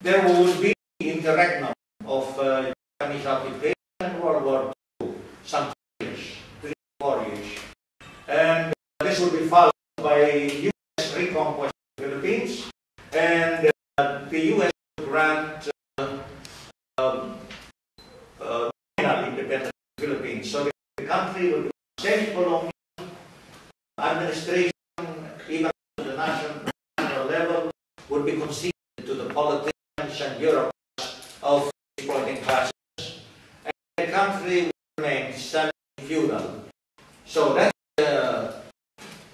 there would be interregnum of Japanese occupation and World War II, some 3 years, 3 or 4 years. And this would be followed by U.S. reconquest of the Philippines, and the U.S. would grant nominal independence of the Philippines. So the country would be self-colonial administration, even to the national level, would be conceded to the politicians and bureaucrats of exploiting classes. And the country would remain semi-feudal. So that's the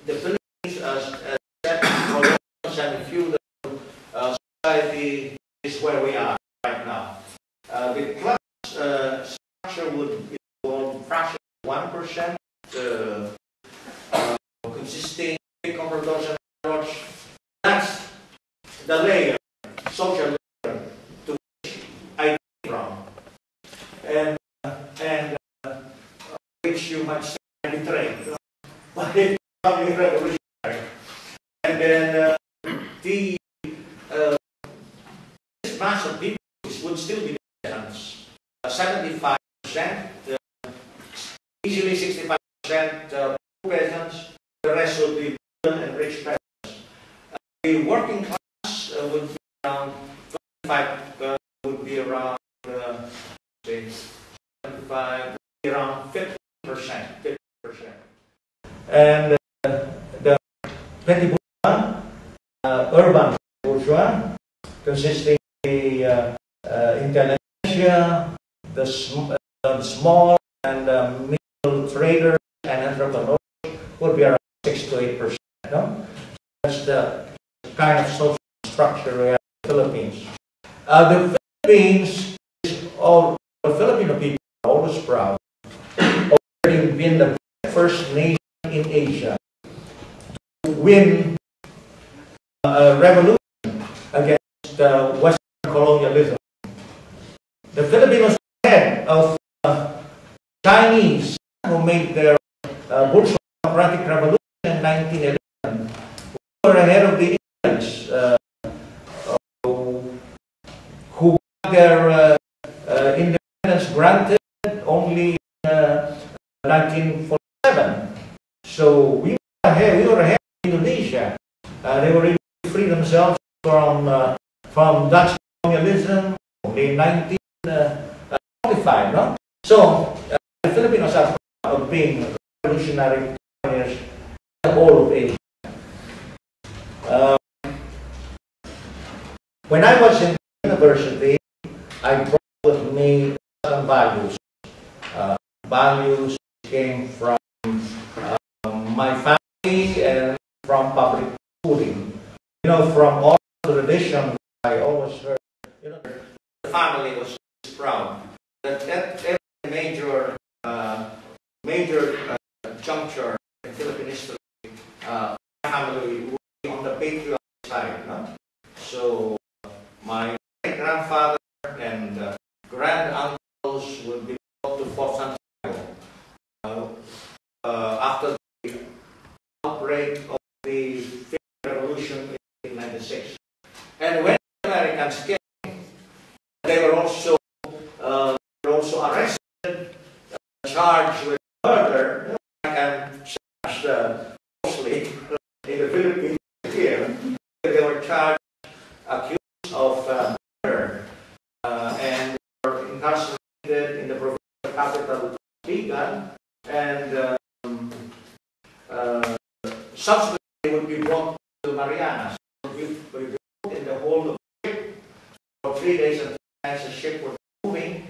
Philippines as a semi-feudal society is where we are right now. The class structure would involve fraction of 1%, consisting of compradors and landlords. That's the layer, social layer, to which I came from, and which you might say I betrayed, but it's becoming revolutionary. And then this mass of people would still be peasants, 75%, easily 65% poor peasants. The rest would be middle and rich peasants. The working class would be around 25, would be around say 75, would be around 50%. And the petty bourgeois, urban bourgeois, consisting of the intelligentsia, the small and middle traders and entrepreneurs, would be around 6 to 8%. No? That's the kind of social structure we have in the Philippines. The Philippines is all, the Filipino people are always proud of having been the first nation in Asia to win a revolution against Western colonialism. The Filipinos were ahead of Chinese who made their bourgeois democratic revolution in 1911. We were ahead of the Indians who got their independence granted only in 1947. So we were ahead of Indonesia. They were able to free themselves from Dutch colonialism only in 1945. No? So the Filipinos are proud of being revolutionary pioneers in the whole of Asia. When I was in university, I brought with me some values. Values came from my family and from public schooling. You know, from all the tradition, I always heard, you know, the family was proud that at every major juncture in Philippine history, family would be on the patriotic side. No? So my grandfather and grand-uncles would be brought to Fort Santiago after the outbreak of the Philippine Revolution in 1996. And when the Americans came, they were also arrested, charged with murder, and charged mostly in the Philippines here. They were charged, accused of murder, and were incarcerated in the provincial capital, Bigan, and subsequently they would be brought to Marianas. They would be put in the hold of the ship for 3 days and 3 nights. The ship was moving,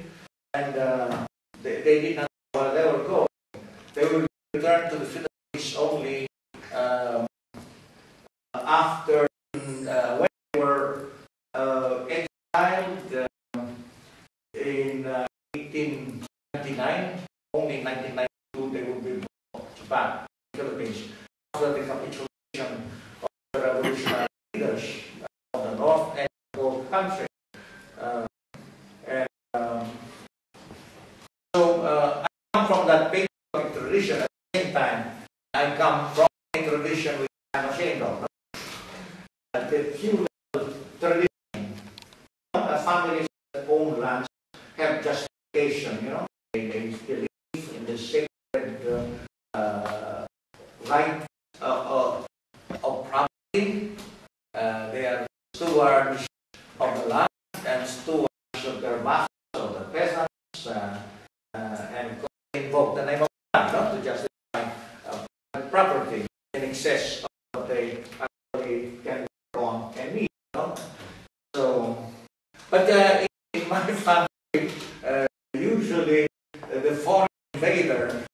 and they did not know where they were going. They would return to the Philippines only after when they were exiled in 1899. Only in 1992 they would be brought back to the Philippines after the capitulation of the revolutionary leaders of the North and the whole country. So I come from that patriotic tradition. At the same time, I come from a tradition which I'm ashamed of. The feudal tradition. families that own lands have justification, you know. They believe in the sacred right of property. They are stewards of the land and stewards of their masters, of the peasants, and invoke the name of God, not to justify property in excess of what they actually can work on and need. You know? So, but in my family, usually the foreign invader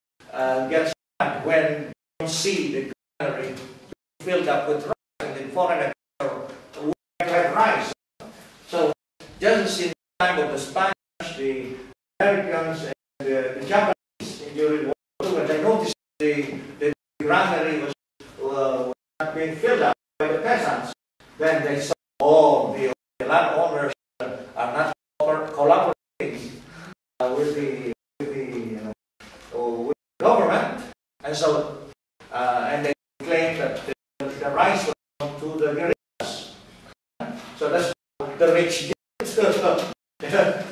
gets mad when you see the granary filled up with rice, and the foreign invader have rice. So, just in the time of the Spanish, the Americans, and the Japanese during World War II, when they noticed the granary was not being filled up by the peasants, then they saw, oh, the landowners are not collaborating with the government, and so and they claimed that the rice was going to the guerrillas. So that's how the rich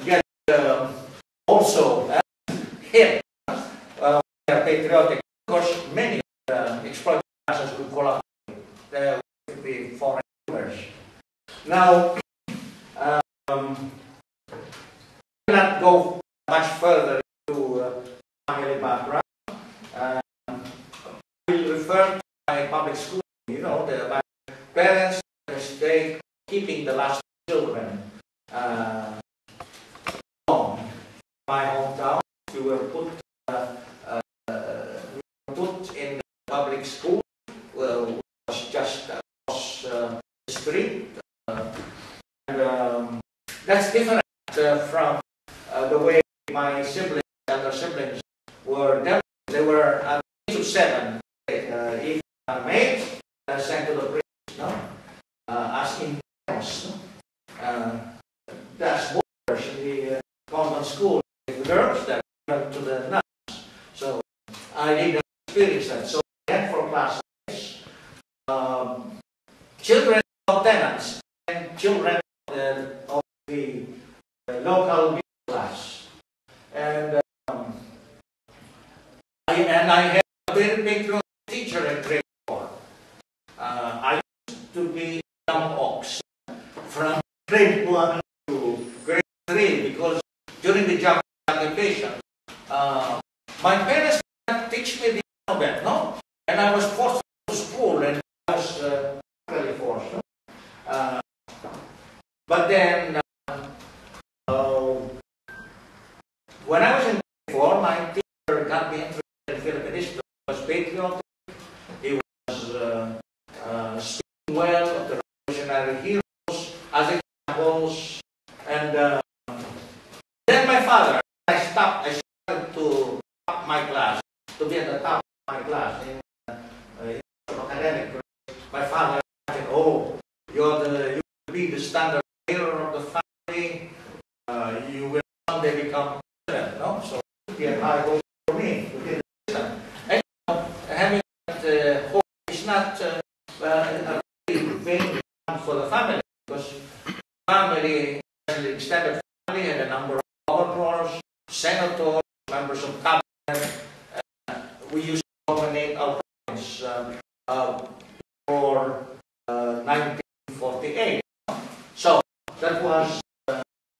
get also hit. They are patriotic. Of course, many exploited classes will collaborate with the foreign rulers. Now, not go much further into family background. I will refer to my public school. You know, my parents stay keeping the last children home. My hometown, we were put in the public school. Well, it was just across the street, and that's different from the way my siblings, other siblings, were dealt. They were at the age of 7. If made, sent to the priest, no? As in that's boarders in the convent school. The girls that went to the nuns. So I didn't experience that. So I went for classes. Children of tenants and children of the local middle class. And I had a very big teacher in grade 4. I used to be young ox from grade 1 to grade 3 because during the Japanese occupation, my parents didn't teach me the alphabet, no? And I was forced to school, and I was really forced. No? But then, when I was in grade 4, my teacher got me interested in Philippine history. He was patriotic. He was speaking well of the revolutionary heroes as examples. And then my father, I started to top my class, to be at the top of my class in academic. My father said, "Oh, you will be the standard bearer of the family. You will someday become president." No, so he had high hopes for me to be the president. And having that hope is not a vain for the family, because family, the extended family, had a number of governors, senators, members of cabinet. We used to dominate our province for 1948. So that was